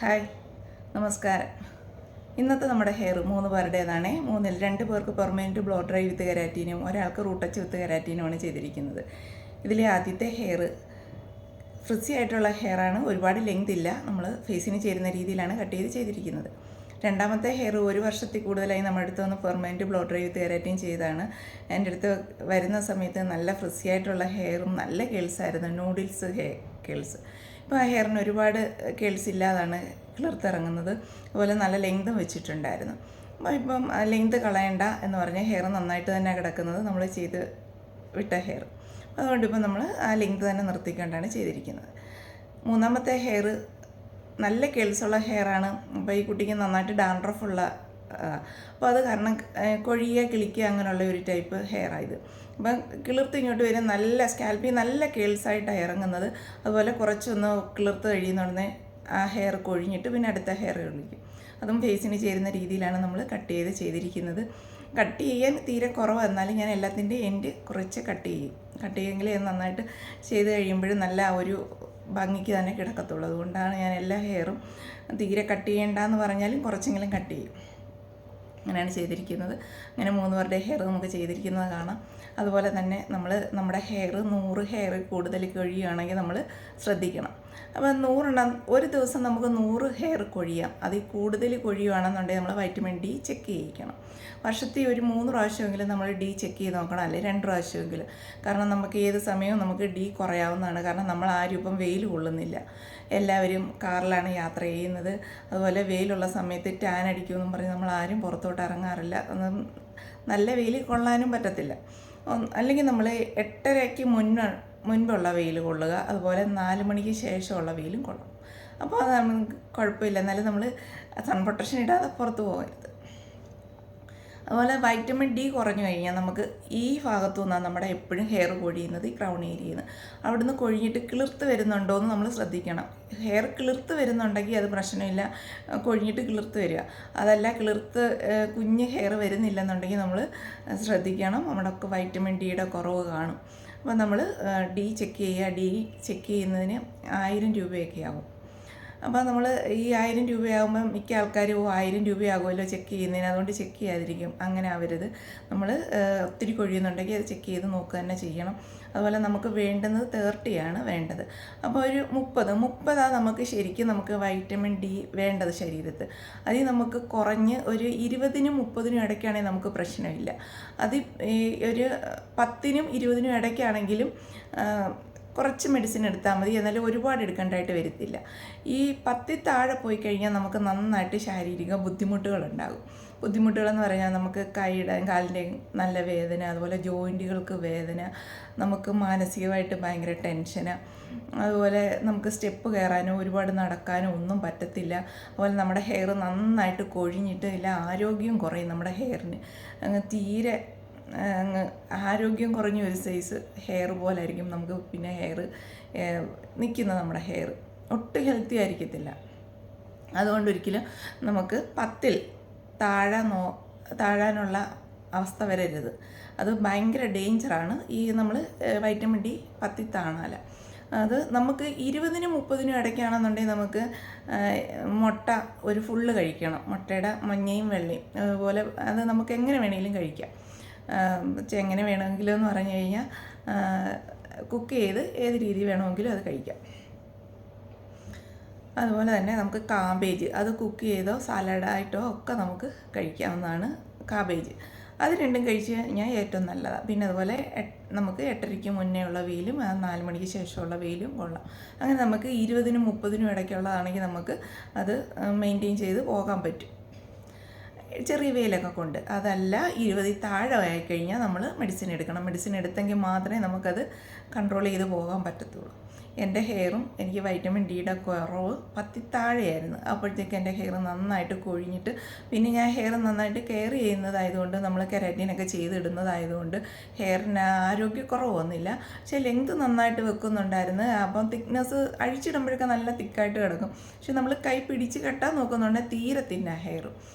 Hi, നമസ്കാരം. ഇന്നത്തെ നമ്മുടെ ഹെയർ 3 പേരുടേതാണ്. 3-ൽ 2 പേർക്ക് പെർമനൻറ്റ് ബ്ലോ ഡ്രൈ വിത്ത് കെരാറ്റിനും ഒരാൾക്ക് റൂട്ട് ടച്ച് വിത്ത് കെരാറ്റിനുമാണ് ചെയ്തിരിക്കുന്നത്. ഇതിലെ ആദ്യത്തെ ഹെയർ ഫ്രിസി ആയിട്ടുള്ള ഹെയറാണ്. ഒരുപാട് ലെങ്ത് ഇല്ല. നമ്മൾ ഫേസിന് ചേരുന്ന രീതിയിലാണ് കട്ട് ചെയ്തിരിക്കുന്നത്. രണ്ടാമത്തെ ഹെയർ 1 വർഷത്തിൽ കൂടുതലായി നമ്മുടെ അടുത്ത് വന്ന് പെർമനൻറ്റ് ബ്ലോ ഡ്രൈ വിത്ത് കെരാറ്റിൻ ചെയ്താണ്. എൻ്റെ അടുത്ത് വരുന്ന സമയത്ത് നല്ല ഫ്രിസി ആയിട്ടുള്ള ഹെയറും നല്ല കേൾസായിരുന്നു, നൂഡിൽസ് കേൾസ്. ഇപ്പോൾ ആ ഹെയറിന് ഒരുപാട് കേൾസ് ഇല്ലാതാണ് കിളിർത്തിറങ്ങുന്നത്. അതുപോലെ നല്ല ലെങ്തും വെച്ചിട്ടുണ്ടായിരുന്നു. അപ്പോൾ ഇപ്പം ലെങ്ത് കളയണ്ട എന്ന് പറഞ്ഞ ഹെയർ നന്നായിട്ട് തന്നെ കിടക്കുന്നത് നമ്മൾ ചെയ്ത് വിട്ട ഹെയർ. അതുകൊണ്ട് ഇപ്പം നമ്മൾ ആ ലെങ്ത് തന്നെ നിർത്തിക്കൊണ്ടാണ് ചെയ്തിരിക്കുന്നത്. മൂന്നാമത്തെ ഹെയർ നല്ല കേൾസുള്ള ഹെയറാണ്. അപ്പോൾ ഈ കുട്ടിക്ക് നന്നായിട്ട് ഡാൻഡ്രഫുള്ള, അപ്പോൾ അത് കാരണം കൊഴിയുക കിളിക്കുക അങ്ങനെയുള്ള ഒരു ടൈപ്പ് ഹെയറായത്. അപ്പം കിളിർത്ത് ഇങ്ങോട്ട് വരും, നല്ല സ്കാൽപ്പിൽ നല്ല കേൾസായിട്ടാണ് ഇറങ്ങുന്നത്. അതുപോലെ കുറച്ചൊന്ന് കിളിർത്ത് കഴിയുന്നുടനെ ആ ഹെയർ കൊഴിഞ്ഞിട്ട് പിന്നെ അടുത്ത ഹെയർ കിളിക്കും. അതും ഫേസിന് ചേരുന്ന രീതിയിലാണ് നമ്മൾ ചെയ്തിരിക്കുന്നത്. കട്ട് ചെയ്യാൻ തീരെ കുറവ്, എന്നാലും ഞാൻ എല്ലാത്തിൻ്റെ എൻഡ് കുറച്ച് കട്ട് ചെയ്യുമെങ്കിൽ അത് നന്നായിട്ട് ചെയ്ത് കഴിയുമ്പോഴും നല്ല ഒരു ഭംഗിക്ക് തന്നെ കിടക്കത്തുള്ളൂ. അതുകൊണ്ടാണ് ഞാൻ എല്ലാ ഹെയറും തീരെ കട്ട് ചെയ്യേണ്ടെന്ന് പറഞ്ഞാലും കുറച്ചെങ്കിലും കട്ട് ചെയ്യും. അങ്ങനെയാണ് ചെയ്തിരിക്കുന്നത്. അങ്ങനെ 3 പേരുടെ ഹെയർ നമുക്ക് ചെയ്തിരിക്കുന്നത് കാണാം. അതുപോലെ തന്നെ നമ്മുടെ ഹെയർ 100 ഹെയർ കൂടുതൽ കൊഴിയുകയാണെങ്കിൽ നമ്മൾ ശ്രദ്ധിക്കണം. അപ്പോൾ 100 ഒരു ദിവസം നമുക്ക് 100 ഹെയർ കൊഴിയാം. അതിൽ കൂടുതൽ കൊഴിയുകയാണെന്നുണ്ടെങ്കിൽ നമ്മൾ വൈറ്റമിൻ ഡി ചെക്ക് ചെയ്യിക്കണം. വർഷത്തിൽ ഒരു 3 പ്രാവശ്യമെങ്കിലും നമ്മൾ ഡി ചെക്ക് ചെയ്ത് നോക്കണം, അല്ലെങ്കിൽ 2 പ്രാവശ്യമെങ്കിലും. കാരണം നമുക്ക് ഏത് സമയവും നമുക്ക് ഡി കുറയാവുന്നതാണ്. കാരണം നമ്മൾ ആരും ഇപ്പം വെയിൽ കൊള്ളുന്നില്ല, എല്ലാവരും കാറിലാണ് യാത്ര ചെയ്യുന്നത്. അതുപോലെ വെയിലുള്ള സമയത്ത് ടാൻ അടിക്കുമെന്നും പറഞ്ഞ് നമ്മൾ ആരും പുറത്തോട്ട് ഇറങ്ങാറില്ല. നല്ല വെയിൽ കൊള്ളാനും പറ്റത്തില്ല. അല്ലെങ്കിൽ നമ്മൾ 8:30-ക്ക് മുൻപുള്ള വെയിൽ കൊള്ളുക. അതുപോലെ 4 മണിക്ക് ശേഷമുള്ള വെയിലും കൊള്ളണം. അപ്പോൾ അത് നമുക്ക് കുഴപ്പമില്ല. എന്നാലും നമ്മൾ സൺ പ്രൊട്ടക്ഷൻ ഇടാതെ പുറത്ത് പോകരുത്. അതുപോലെ വൈറ്റമിൻ ഡി കുറഞ്ഞു കഴിഞ്ഞാൽ നമുക്ക് ഈ ഭാഗത്തു നിന്നാണ് നമ്മുടെ എപ്പോഴും ഹെയർ കൊഴിയുന്നത്, ഈ ക്രൗൺ ഏരിയയിൽ നിന്ന്. അവിടുന്ന് കൊഴിഞ്ഞിട്ട് കിളിർത്ത് വരുന്നുണ്ടോ എന്ന് നമ്മൾ ശ്രദ്ധിക്കണം. ഹെയർ കിളിർത്ത് വരുന്നുണ്ടെങ്കിൽ അത് പ്രശ്നമില്ല, കൊഴിഞ്ഞിട്ട് കിളിർത്ത് വരിക. അതല്ല കിളിർത്ത് കുഞ്ഞ് ഹെയർ വരുന്നില്ലെന്നുണ്ടെങ്കിൽ നമ്മൾ ശ്രദ്ധിക്കണം, നമ്മുടെ വൈറ്റമിൻ ഡിയുടെ കുറവ് കാണും. അപ്പോൾ നമ്മൾ ഡി ചെക്ക് ചെയ്യുക. ഡി ചെക്ക് ചെയ്യുന്നതിന് 1000 രൂപയൊക്കെ ആകും. അപ്പോൾ നമ്മൾ ഈ 1000 രൂപയാകുമ്പം മിക്ക ആൾക്കാരും 1000 രൂപയാകുമല്ലോ ചെക്ക് ചെയ്യുന്നതിന്, അതുകൊണ്ട് ചെക്ക് ചെയ്യാതിരിക്കും. അങ്ങനെ ആവരുത്. നമ്മൾ ഒത്തിരി കൊഴിയുന്നുണ്ടെങ്കിൽ അത് ചെക്ക് ചെയ്ത് നോക്കുക തന്നെ ചെയ്യണം. അതുപോലെ നമുക്ക് വേണ്ടുന്നത് 30 വേണ്ടത്. അപ്പോൾ ഒരു 30 നമുക്ക് ശരിക്കും നമുക്ക് വൈറ്റമിൻ ഡി വേണ്ടത് ശരീരത്ത്. അതിൽ നമുക്ക് കുറഞ്ഞ് ഒരു 20-നും 30-നും ഇടയ്ക്കാണെങ്കിൽ നമുക്ക് പ്രശ്നമില്ല. അത് ഒരു 10-നും 20-നും ഇടയ്ക്കാണെങ്കിലും കുറച്ച് മെഡിസിൻ എടുത്താൽ മതി. എന്നാലും ഒരുപാട് എടുക്കേണ്ടതായിട്ട് വരത്തില്ല. ഈ 10-ൽ താഴെ പോയി കഴിഞ്ഞാൽ നമുക്ക് നന്നായിട്ട് ശാരീരിക ബുദ്ധിമുട്ടുകളുണ്ടാകും. ബുദ്ധിമുട്ടുകളെന്ന് പറഞ്ഞാൽ നമുക്ക് കൈയുടെയും കാലിൻ്റെയും നല്ല വേദന, അതുപോലെ ജോയിൻറ്റുകൾക്ക് വേദന, നമുക്ക് മാനസികമായിട്ട് ഭയങ്കര ടെൻഷന്, അതുപോലെ നമുക്ക് സ്റ്റെപ്പ് കയറാനോ ഒരുപാട് നടക്കാനോ ഒന്നും പറ്റത്തില്ല. അതുപോലെ നമ്മുടെ ഹെയർ നന്നായിട്ട് കൊഴിഞ്ഞിട്ട് ഇല്ല, ആരോഗ്യം കുറയും. നമ്മുടെ ഹെയറിന് തീരെ ആരോഗ്യം കുറഞ്ഞ ഒരു സൈസ് ഹെയർ പോലായിരിക്കും നമുക്ക് പിന്നെ ഹെയർ നിൽക്കുന്നത്. നമ്മുടെ ഹെയർ ഒട്ടും ഹെൽത്തി ആയിരിക്കത്തില്ല. അതുകൊണ്ടൊരിക്കലും നമുക്ക് 10-ൽ താഴാനുള്ള അവസ്ഥ വരരുത്. അത് ഭയങ്കര ഡേഞ്ചറാണ്. ഈ നമ്മൾ വൈറ്റമിൻ ഡി 10-ൽ താണാല. അത് നമുക്ക് 20-നും 30-നും ഇടയ്ക്കാണെന്നുണ്ടെങ്കിൽ നമുക്ക് മുട്ട ഒരു ഫുള്ള് കഴിക്കണം. മുട്ടയുടെ മഞ്ഞയും വെള്ളയും അതുപോലെ അത് നമുക്ക് എങ്ങനെ വേണമെങ്കിലും കഴിക്കാം. എങ്ങനെ വേണമെങ്കിലും എന്ന് പറഞ്ഞു കഴിഞ്ഞാൽ കുക്ക് ചെയ്ത് ഏത് രീതി വേണമെങ്കിലും അത് കഴിക്കാം. അതുപോലെ തന്നെ നമുക്ക് കാബേജ് അത് കുക്ക് ചെയ്തോ സാലഡായിട്ടോ ഒക്കെ നമുക്ക് കഴിക്കാവുന്നതാണ്. കാബേജ് അത് രണ്ടും കഴിച്ച് കഴിഞ്ഞാൽ ഏറ്റവും നല്ലതാണ്. പിന്നെ അതുപോലെ നമുക്ക് 8:30-ക്ക് മുന്നേ ഉള്ള വെയിലും 4 മണിക്ക് ശേഷമുള്ള വെയിലും കൊള്ളാം. അങ്ങനെ നമുക്ക് 20-നും 30-നും ഇടയ്ക്കുള്ളതാണെങ്കിൽ നമുക്ക് അത് മെയിൻറ്റെയിൻ ചെയ്ത് പോകാൻ പറ്റും ചെറിയ വെയിലൊക്കെ കൊണ്ട്. അതല്ല 20-ൽ താഴെ ആയിക്കഴിഞ്ഞാൽ നമ്മൾ മെഡിസിൻ എടുക്കണം. മെഡിസിൻ എടുത്തെങ്കിൽ മാത്രമേ നമുക്കത് കൺട്രോൾ ചെയ്ത് പോകാൻ പറ്റത്തുള്ളൂ. എൻ്റെ ഹെയറും എനിക്ക് വൈറ്റമിൻ ഡിയുടെ കുറവ് 10-ൽ താഴെയായിരുന്നു. അപ്പോഴത്തേക്ക് എൻ്റെ ഹെയർ നന്നായിട്ട് കൊഴിഞ്ഞിട്ട്, പിന്നെ ഞാൻ ഹെയർ നന്നായിട്ട് കെയർ ചെയ്യുന്നതായതുകൊണ്ട്, നമ്മൾ കെരാറ്റിനൊക്കെ ചെയ്തിടുന്നതായതുകൊണ്ട് ഹെയറിന് ആരോഗ്യക്കുറവ് വന്നില്ല. പക്ഷേ ലെങ്ത് നന്നായിട്ട് വെക്കുന്നുണ്ടായിരുന്നു. അപ്പം തിക്നെസ് അഴിച്ചിടുമ്പോഴൊക്കെ നല്ല തിക്കായിട്ട് കിടക്കും. പക്ഷെ നമ്മൾ കൈ പിടിച്ച് കെട്ടാൻ നോക്കുന്നുണ്ടെങ്കിൽ തീരെ തിന്നാ ഹെയർ.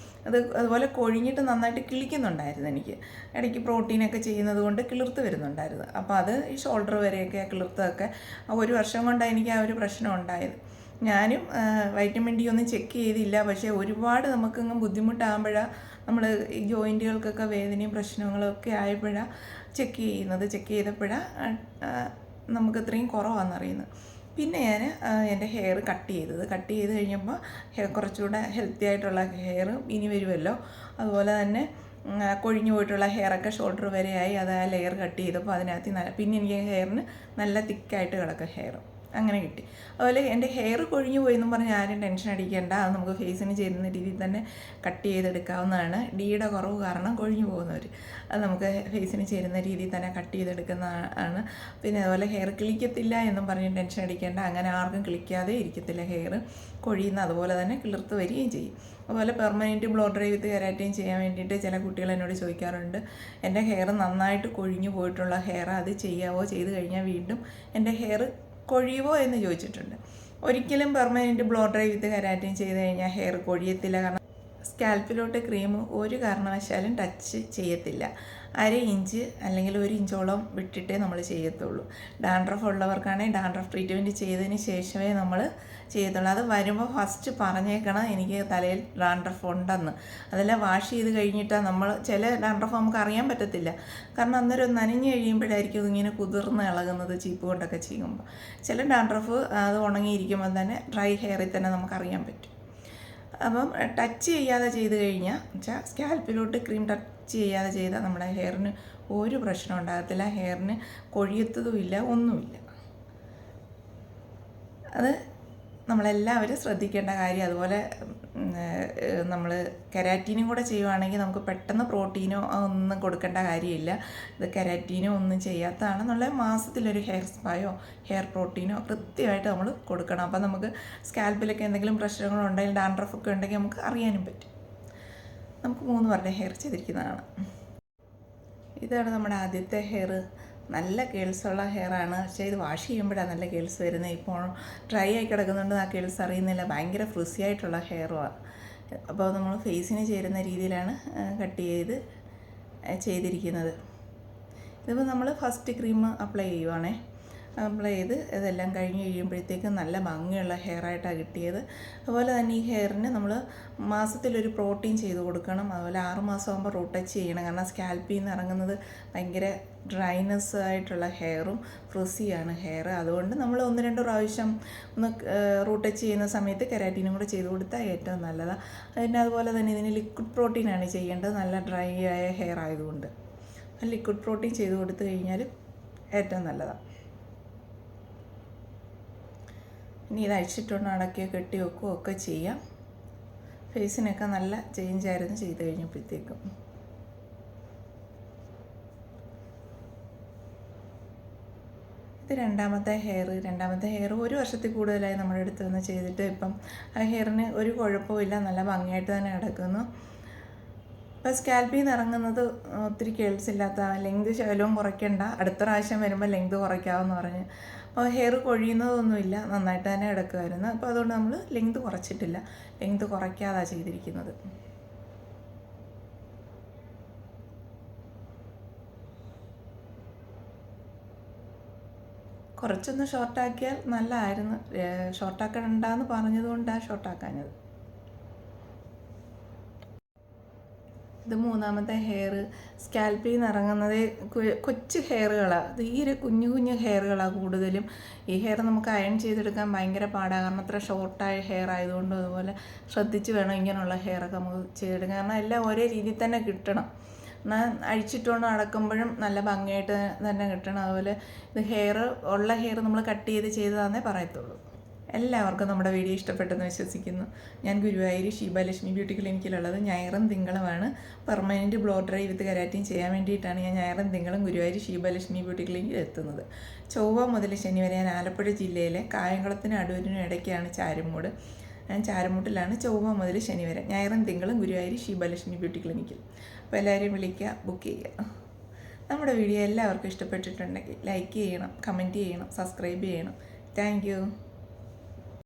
അതുപോലെ കൊഴിഞ്ഞിട്ട് നന്നായിട്ട് കിളിക്കുന്നുണ്ടായിരുന്നു. എനിക്ക് ഇടയ്ക്ക് പ്രോട്ടീനൊക്കെ ചെയ്യുന്നത് കൊണ്ട് കിളിർത്ത് വരുന്നുണ്ടായിരുന്നു. അപ്പോൾ അത് ഈ ഷോൾഡർ വരെയൊക്കെ കിളിർത്തൊക്കെ 1 വർഷം കൊണ്ടാണ് എനിക്ക് ആ ഒരു പ്രശ്നം ഉണ്ടായത്. ഞാനും വൈറ്റമിൻ ഡി ഒന്നും ചെക്ക് ചെയ്തില്ല. പക്ഷേ ഒരുപാട് നമുക്കങ്ങ് ബുദ്ധിമുട്ടാകുമ്പോഴാണ് നമ്മൾ ഈ ജോയിൻറ്റുകൾക്കൊക്കെ വേദനയും പ്രശ്നങ്ങളൊക്കെ ആയപ്പോഴാണ് ചെക്ക് ചെയ്യുന്നത്. ചെക്ക് ചെയ്തപ്പോഴാണ് നമുക്ക് ഇത്രയും കുറവാണെന്നറിയുന്നത്. പിന്നെ ഞാൻ എൻ്റെ ഹെയർ കട്ട് ചെയ്ത് കഴിഞ്ഞപ്പോൾ കുറച്ചുകൂടെ ഹെൽത്തി ആയിട്ടുള്ള ഹെയർ ഇനി വരുമല്ലോ. അതുപോലെ തന്നെ കൊഴിഞ്ഞു പോയിട്ടുള്ള ഹെയറൊക്കെ ഷോൾഡർ വരെയായി. അത് ആ ലെയർ കട്ട് ചെയ്തപ്പോൾ അതിനകത്ത് പിന്നെ എനിക്ക് ഹെയറിന് നല്ല തിക്കായിട്ട് കിടക്കും ഹെയർ. അങ്ങനെ കിട്ടി. അതുപോലെ എൻ്റെ ഹെയർ കൊഴിഞ്ഞു പോയി എന്നും പറഞ്ഞ് ആരും ടെൻഷൻ അടിക്കേണ്ട. അത് നമുക്ക് ഫേസിന് ചേരുന്ന രീതിയിൽ തന്നെ കട്ട് ചെയ്തെടുക്കാവുന്നതാണ്. ഡിയുടെ കുറവ് കാരണം കൊഴിഞ്ഞു പോകുന്നവർ അത് നമുക്ക് ഫേസിന് ചേരുന്ന രീതിയിൽ തന്നെ കട്ട് ചെയ്തെടുക്കുന്നതാണ്. പിന്നെ അതുപോലെ ഹെയർ കിളിക്കത്തില്ല എന്നും പറഞ്ഞ് ടെൻഷൻ അടിക്കേണ്ട. അങ്ങനെ ആർക്കും കിളിക്കാതെ ഇരിക്കത്തില്ല ഹെയർ. കൊഴിയുന്ന അതുപോലെ തന്നെ കിളിർത്ത് വരികയും ചെയ്യും. അതുപോലെ പെർമനൻറ്റ് ബ്ലോ ഡ്രൈ വിത്ത് കെരാറ്റിൻ ചെയ്യാൻ വേണ്ടിയിട്ട് ചില കുട്ടികൾ എന്നോട് ചോദിക്കാറുണ്ട്, എൻ്റെ ഹെയർ നന്നായിട്ട് കൊഴിഞ്ഞു പോയിട്ടുള്ള ഹെയർ അത് ചെയ്യാവോ, ചെയ്ത് കഴിഞ്ഞാൽ വീണ്ടും എൻ്റെ ഹെയർ കൊഴിയുമോ എന്ന് ചോദിച്ചിട്ടുണ്ട്. ഒരിക്കലും പെർമനൻറ്റ് ബ്ലോ ഡ്രൈ വിത്ത് കെരാറ്റിൻ ചെയ്ത് കഴിഞ്ഞാൽ ഹെയർ കൊഴിയത്തില്ല. കാരണം സ്കാൽപ്പിലോട്ട് ക്രീം ഒരു കാരണവശാലും ടച്ച് ചെയ്യത്തില്ല. 1/2 ഇഞ്ച് അല്ലെങ്കിൽ 1 ഇഞ്ചോളം വിട്ടിട്ടേ നമ്മൾ ചെയ്യത്തുള്ളൂ. ഡാൻഡ്രഫ് ഉള്ളവർക്കാണെങ്കിൽ ഡാൻഡ്രഫ് ട്രീറ്റ്മെൻറ്റ് ചെയ്തതിന് ശേഷമേ നമ്മൾ ചെയ്യത്തുള്ളൂ. അത് വരുമ്പോൾ ഫസ്റ്റ് പറഞ്ഞേക്കണം എനിക്ക് തലയിൽ ഡാൻഡ്രഫ് ഉണ്ടെന്ന്. അതെല്ലാം വാഷ് ചെയ്ത് കഴിഞ്ഞിട്ടാണ് നമ്മൾ ചില ഡാൻഡ്രഫ് നമുക്ക് അറിയാൻ പറ്റത്തില്ല. കാരണം അന്നേരം നനഞ്ഞ് കഴിയുമ്പോഴായിരിക്കും ഇങ്ങനെ കുതിർന്ന് ഇളകുന്നത് ചീപ്പ് കൊണ്ടൊക്കെ ചെയ്യുമ്പോൾ. ചില ഡാൻഡ്രഫ് അത് ഉണങ്ങിയിരിക്കുമ്പോൾ തന്നെ ഡ്രൈ ഹെയറിൽ തന്നെ നമുക്കറിയാൻ പറ്റും. അപ്പം ടച്ച് ചെയ്യാതെ ചെയ്ത് കഴിഞ്ഞാൽ വെച്ചാൽ സ്കാൽപ്പിലോട്ട് ക്രീം ടച്ച് ചെയ്യാതെ ചെയ്താൽ നമ്മുടെ ഹെയറിന് ഒരു പ്രശ്നം ഉണ്ടാകത്തില്ല. ഹെയറിന് കൊഴിയത്തതുമില്ല, ഒന്നുമില്ല. അത് നമ്മളെല്ലാവരും ശ്രദ്ധിക്കേണ്ട കാര്യം. അതുപോലെ നമ്മൾ കെരാറ്റീനും കൂടെ ചെയ്യുവാണെങ്കിൽ നമുക്ക് പെട്ടെന്ന് പ്രോട്ടീനോ ഒന്നും കൊടുക്കേണ്ട കാര്യമില്ല. ഇത് കെരാറ്റീനോ ഒന്നും ചെയ്യാത്തതാണെന്നുള്ള മാസത്തിലൊരു ഹെയർ സ്പായോ ഹെയർ പ്രോട്ടീനോ കൃത്യമായിട്ട് നമ്മൾ കൊടുക്കണം. അപ്പോൾ നമുക്ക് സ്കാൽപ്പിലൊക്കെ എന്തെങ്കിലും പ്രശ്നങ്ങളുണ്ടെങ്കിൽ ഡാൻഡ്രഫൊക്കെ ഉണ്ടെങ്കിൽ നമുക്ക് അറിയാനും പറ്റും. നമുക്ക് 3 പേരുടെ ഹെയർ ചെയ്തിരിക്കുന്നതാണ്. ഇതാണ് നമ്മുടെ ആദ്യത്തെ ഹെയർ. നല്ല കേൾസുള്ള ഹെയറാണ്. പക്ഷേ ഇത് വാഷ് ചെയ്യുമ്പോഴാണ് നല്ല കേൾസ് വരുന്നത്. ഇപ്പോൾ ഡ്രൈ ആയി കിടക്കുന്നുണ്ട്, ആ കേൾസ് അറിയുന്നില്ല. ഭയങ്കര ഫ്രിസി ആയിട്ടുള്ള ഹെയറുമാണ്. അപ്പോൾ നമ്മൾ ഫേസിന് ചേരുന്ന രീതിയിലാണ് കട്ട് ചെയ്തിരിക്കുന്നത്. ഇതിപ്പോൾ നമ്മൾ ഫസ്റ്റ് ക്രീം അപ്ലൈ ചെയ്യുവാണേ. അപ്ലൈ ചെയ്ത് ഇതെല്ലാം കഴിഞ്ഞ് കഴിയുമ്പോഴത്തേക്കും നല്ല ഭംഗിയുള്ള ഹെയറായിട്ടാണ് കിട്ടിയത്. അതുപോലെ തന്നെ ഈ ഹെയറിന് നമ്മൾ മാസത്തിലൊരു പ്രോട്ടീൻ ചെയ്ത് കൊടുക്കണം. അതുപോലെ 6 മാസം ആകുമ്പോൾ റൂട്ട് ടച്ച് ചെയ്യണം. കാരണം സ്കാൽപ്പിൽ നിന്ന് ഇറങ്ങുന്നത് ഭയങ്കര ഡ്രൈനെസ് ആയിട്ടുള്ള ഹെയറും ഫ്രിസിയാണ് ഹെയർ. അതുകൊണ്ട് നമ്മൾ 1-2 പ്രാവശ്യം റൂട്ട് ടച്ച് ചെയ്യുന്ന സമയത്ത് കെരാറ്റിനും കൂടെ ചെയ്ത് കൊടുത്താൽ ഏറ്റവും നല്ലതാണ്. അതുപോലെ തന്നെ ഇതിന് ലിക്വിഡ് പ്രോട്ടീനാണ് ചെയ്യേണ്ടത്. നല്ല ഡ്രൈ ആയ ഹെയർ ആയതുകൊണ്ട് ലിക്വിഡ് പ്രോട്ടീൻ ചെയ്ത് കൊടുത്തു കഴിഞ്ഞാൽ ഏറ്റവും നല്ലതാണ്. ഇനി ഇത് അഴിച്ചിട്ടുകൊണ്ട് അടക്കുകയോ കെട്ടി വെക്കുകയോ ഒക്കെ ചെയ്യാം. ഫേസിനൊക്കെ നല്ല ചേഞ്ചായിരുന്നു ചെയ്ത് കഴിഞ്ഞപ്പോഴത്തേക്കും. ഇത് രണ്ടാമത്തെ ഹെയർ 1 വർഷത്തിൽ കൂടുതലായി നമ്മുടെ അടുത്ത് നിന്ന് ചെയ്തിട്ട് ഇപ്പം ആ ഹെയറിന് ഒരു കുഴപ്പമില്ല, നല്ല ഭംഗിയായിട്ട് തന്നെ കിടക്കുന്നു. ഇപ്പോൾ സ്കാൽപ്പിൽ നിന്ന് ഇറങ്ങുന്നത് ഒത്തിരി കേൾസില്ലാത്ത ലെങ്ത് ശകലവും കുറയ്ക്കേണ്ട, അടുത്ത പ്രാവശ്യം വരുമ്പോൾ ലെങ്ത് കുറയ്ക്കാമെന്ന് പറഞ്ഞ്. അപ്പോൾ ഹെയർ കൊഴിയുന്നതൊന്നുമില്ല, നന്നായിട്ട് തന്നെ കിടക്കുമായിരുന്നു. അപ്പോൾ അതുകൊണ്ട് നമ്മൾ ലെങ്ത് കുറച്ചിട്ടില്ല, ലെങ്ത് കുറയ്ക്കാതാണ് ചെയ്തിരിക്കുന്നത്. കുറച്ചൊന്ന് ഷോർട്ടാക്കിയാൽ നല്ലതായിരുന്നു. ഷോർട്ടാക്കണ്ടെന്ന് പറഞ്ഞതുകൊണ്ടാണ് ഷോർട്ടാക്കാഞ്ഞത്. ഇത് 3ാമത്തെ ഹെയർ. സ്കാൽപ്പിൽ നിന്ന് ഇറങ്ങുന്നത് കൊച്ചു ഹെയറുകളാണ്, തീരെ കുഞ്ഞു ഹെയറുകളാണ് കൂടുതലും. ഈ ഹെയർ നമുക്ക് അയൺ ചെയ്തെടുക്കാൻ ഭയങ്കര പാടാണ്. കാരണം അത്ര ഷോർട്ടായ ഹെയർ ആയതുകൊണ്ട് അതുപോലെ ശ്രദ്ധിച്ച് വേണം ഇങ്ങനെയുള്ള ഹെയറൊക്കെ നമുക്ക് ചെയ്തെടുക്കാൻ. കാരണം എല്ലാം ഒരേ രീതിയിൽ തന്നെ കിട്ടണം. എന്നാൽ അഴിച്ചിട്ടുകൊണ്ട് നടക്കുമ്പോഴും നല്ല ഭംഗിയായിട്ട് തന്നെ കിട്ടണം. അതുപോലെ ഇത് ഉള്ള ഹെയർ നമ്മൾ കട്ട് ചെയ്തതാണെന്നേ പറയത്തുള്ളൂ. എല്ലാവർക്കും നമ്മുടെ വീഡിയോ ഇഷ്ടപ്പെട്ടെന്ന് വിശ്വസിക്കുന്നു. ഞാൻ ഗുരുവായൂർ ഷീബാലക്ഷ്മി ബ്യൂട്ടി ക്ലിനിക്കിലുള്ളത്. ഞായറും തിങ്കളുമാണ് പെർമനൻറ്റ് ബ്ലോ ഡ്രൈ വിത്ത് കെരാറ്റിൻ ചെയ്യാൻ വേണ്ടിയിട്ടാണ് ഞാൻ ഞായറും തിങ്കളും ഗുരുവായൂർ ഷീബാലക്ഷ്മി ബ്യൂട്ടി ക്ലിനിക്കിൽ എത്തുന്നത്. ചൊവ്വ മുതൽ ശനി വരെ ഞാൻ ആലപ്പുഴ ജില്ലയിലെ കായംകുളത്തിനും അടൂരിനും ഇടയ്ക്കാണ് ചാരുമൂട്. ഞാൻ ചാരുമൂട്ടിലാണ് ചൊവ്വ മുതൽ ശനി വരെ. ഞായറും തിങ്കളും ഗുരുവായൂർ ഷീബാലക്ഷ്മി ബ്യൂട്ടി ക്ലിനിക്കിൽ. അപ്പോൾ എല്ലാവരെയും വിളിക്കുക, ബുക്ക് ചെയ്യുക. നമ്മുടെ വീഡിയോ എല്ലാവർക്കും ഇഷ്ടപ്പെട്ടിട്ടുണ്ടെങ്കിൽ ലൈക്ക് ചെയ്യണം, കമൻറ്റ് ചെയ്യണം, സബ്സ്ക്രൈബ് ചെയ്യണം. Thank you.